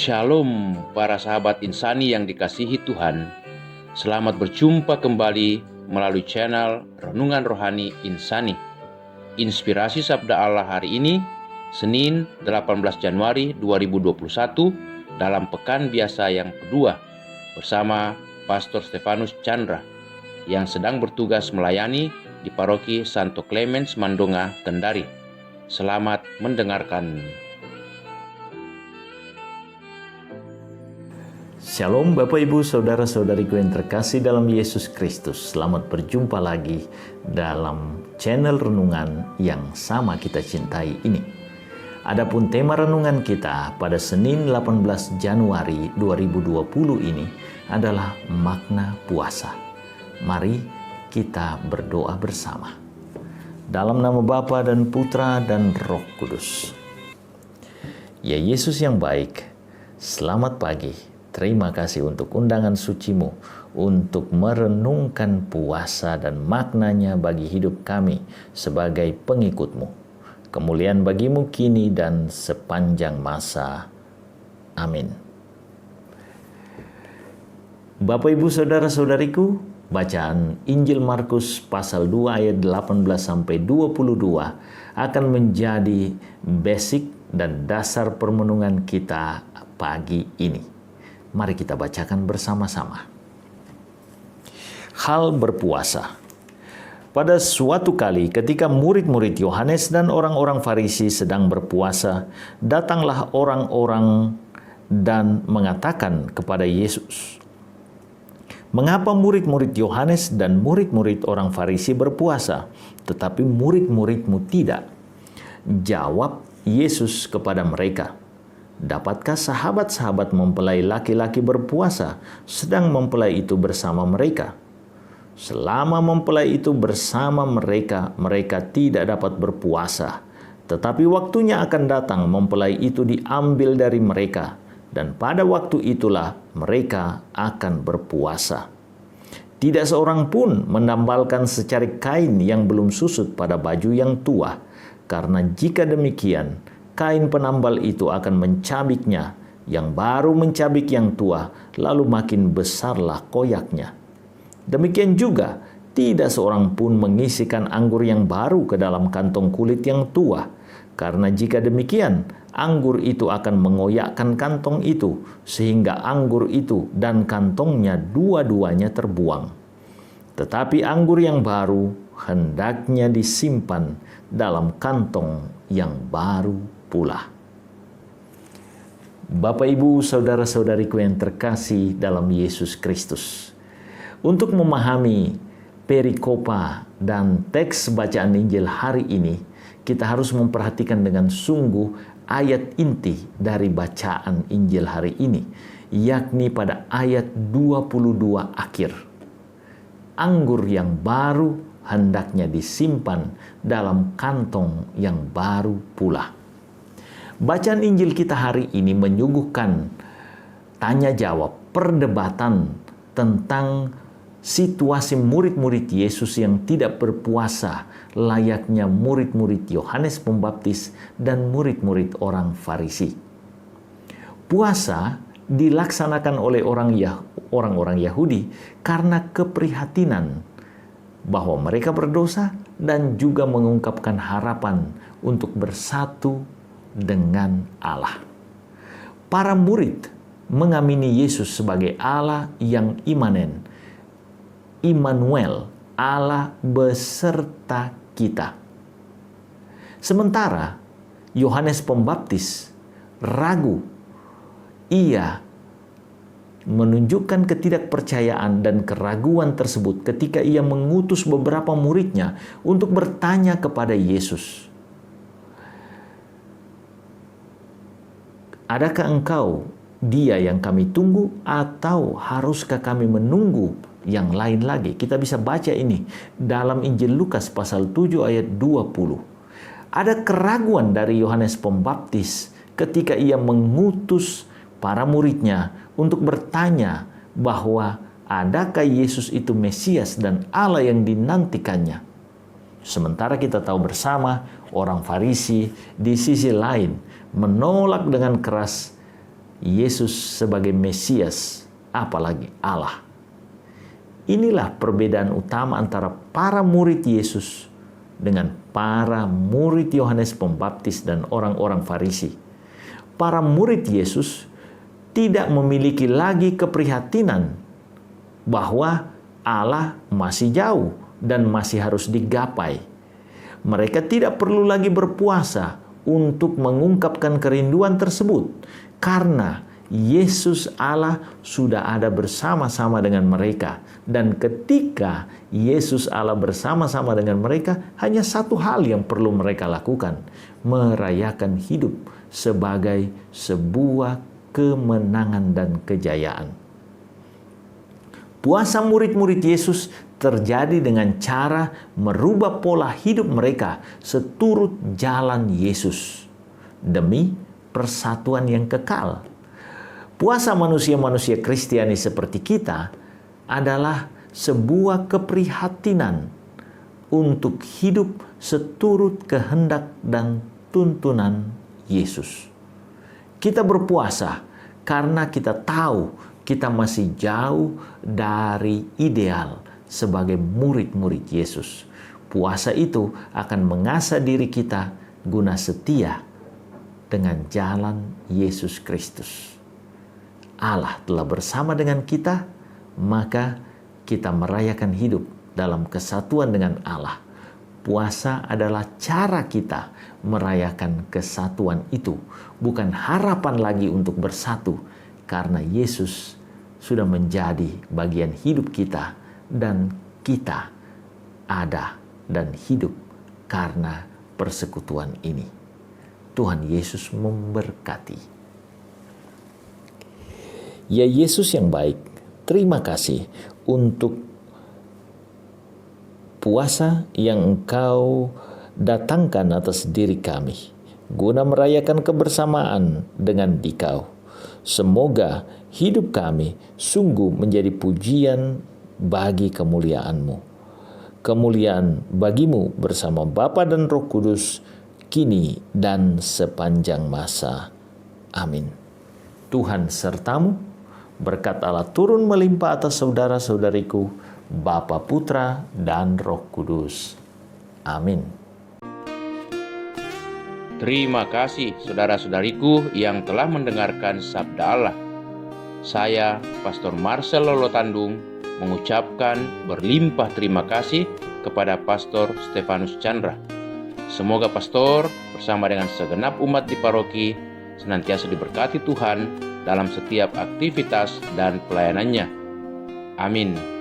Shalom para sahabat insani yang dikasihi Tuhan. Selamat berjumpa kembali melalui channel Renungan Rohani Insani. Inspirasi Sabda Allah hari ini, Senin 18 Januari 2021, dalam pekan biasa yang kedua, bersama Pastor Stefanus Chandra yang sedang bertugas melayani di Paroki Santo Clemens Mandonga, Kendari. Selamat mendengarkan. Shalom Bapak Ibu Saudara-saudariku yang terkasih dalam Yesus Kristus. Selamat berjumpa lagi dalam channel renungan yang sama kita cintai ini. Adapun tema renungan kita pada Senin 18 Januari 2020 ini adalah makna puasa. Mari kita berdoa bersama. Dalam nama Bapa dan Putra dan Roh Kudus. Ya Yesus yang baik, selamat pagi. Terima kasih untuk undangan suci-Mu untuk merenungkan puasa dan maknanya bagi hidup kami sebagai pengikut-Mu. Kemuliaan bagi-Mu kini dan sepanjang masa. Amin. Bapak Ibu Saudara-saudariku, bacaan Injil Markus pasal 2 ayat 18-22 akan menjadi basic dan dasar permenungan kita pagi ini. Mari kita bacakan bersama-sama. Hal berpuasa. Pada suatu kali ketika murid-murid Yohanes dan orang-orang Farisi sedang berpuasa, datanglah orang-orang dan mengatakan kepada Yesus, "Mengapa murid-murid Yohanes dan murid-murid orang Farisi berpuasa, tetapi murid-murid-Mu tidak?" Jawab Yesus kepada mereka, "Dapatkah sahabat-sahabat mempelai laki-laki berpuasa sedang mempelai itu bersama mereka? Selama mempelai itu bersama mereka, mereka tidak dapat berpuasa. Tetapi waktunya akan datang mempelai itu diambil dari mereka, dan pada waktu itulah mereka akan berpuasa. Tidak seorang pun menambalkan secarik kain yang belum susut pada baju yang tua, karena jika demikian, kain penambal itu akan mencabiknya, yang baru mencabik yang tua, lalu makin besarlah koyaknya. Demikian juga, tidak seorang pun mengisikan anggur yang baru ke dalam kantong kulit yang tua, karena jika demikian, anggur itu akan mengoyakkan kantong itu, sehingga anggur itu dan kantongnya dua-duanya terbuang. Tetapi anggur yang baru hendaknya disimpan dalam kantong yang baru pula." Bapak Ibu Saudara-saudariku yang terkasih dalam Yesus Kristus, untuk memahami perikopa dan teks bacaan Injil hari ini, kita harus memperhatikan dengan sungguh ayat inti dari bacaan Injil hari ini, yakni pada ayat 22 akhir. Anggur yang baru hendaknya disimpan dalam kantong yang baru pula. Bacaan Injil kita hari ini menyuguhkan tanya jawab, perdebatan tentang situasi murid-murid Yesus yang tidak berpuasa layaknya murid-murid Yohanes Pembaptis dan murid-murid orang Farisi. Puasa dilaksanakan oleh orang-orang Yahudi karena keprihatinan bahwa mereka berdosa dan juga mengungkapkan harapan untuk bersatu dengan Allah. Para murid mengamini Yesus sebagai Allah yang imanen, Immanuel, Allah beserta kita. Sementara Yohanes Pembaptis ragu. Ia menunjukkan ketidakpercayaan dan keraguan tersebut ketika ia mengutus beberapa muridnya untuk bertanya kepada Yesus, "Adakah engkau dia yang kami tunggu, atau haruskah kami menunggu yang lain lagi?" Kita bisa baca ini dalam Injil Lukas pasal 7 ayat 20. Ada keraguan dari Yohanes Pembaptis ketika ia mengutus para muridnya untuk bertanya bahwa adakah Yesus itu Mesias dan Allah yang dinantikannya. Sementara kita tahu bersama orang Farisi di sisi lain menolak dengan keras Yesus sebagai Mesias, apalagi Allah. Inilah perbedaan utama antara para murid Yesus dengan para murid Yohanes Pembaptis dan orang-orang Farisi. Para murid Yesus tidak memiliki lagi keprihatinan bahwa Allah masih jauh dan masih harus digapai. Mereka tidak perlu lagi berpuasa untuk mengungkapkan kerinduan tersebut, karena Yesus Allah sudah ada bersama-sama dengan mereka. Dan ketika Yesus Allah bersama-sama dengan mereka, hanya satu hal yang perlu mereka lakukan: merayakan hidup sebagai sebuah kemenangan dan kejayaan. Puasa murid-murid Yesus terjadi dengan cara merubah pola hidup mereka seturut jalan Yesus demi persatuan yang kekal. Puasa manusia-manusia Kristiani seperti kita adalah sebuah keprihatinan untuk hidup seturut kehendak dan tuntunan Yesus. Kita berpuasa karena kita tahu kita masih jauh dari ideal sebagai murid-murid Yesus. Puasa itu akan mengasah diri kita guna setia dengan jalan Yesus Kristus. Allah telah bersama dengan kita, maka kita merayakan hidup dalam kesatuan dengan Allah. Puasa adalah cara kita merayakan kesatuan itu, bukan harapan lagi untuk bersatu, karena Yesus sudah menjadi bagian hidup kita dan kita ada dan hidup karena persekutuan ini. Tuhan Yesus memberkati. Ya Yesus yang baik, terima kasih untuk puasa yang Engkau datangkan atas diri kami, guna merayakan kebersamaan dengan Dikau. Semoga hidup kami sungguh menjadi pujian bagi kemuliaan-Mu. Kemuliaan bagimu bersama Bapa dan Roh Kudus, kini dan sepanjang masa. Amin. Tuhan sertamu, berkat Allah turun melimpah atas saudara-saudariku, Bapa, Putra, dan Roh Kudus. Amin. Terima kasih saudara-saudariku yang telah mendengarkan Sabda Allah. Saya, Pastor Marcel Lolotandung, mengucapkan berlimpah terima kasih kepada Pastor Stefanus Chandra. Semoga Pastor bersama dengan segenap umat di paroki senantiasa diberkati Tuhan dalam setiap aktivitas dan pelayanannya. Amin.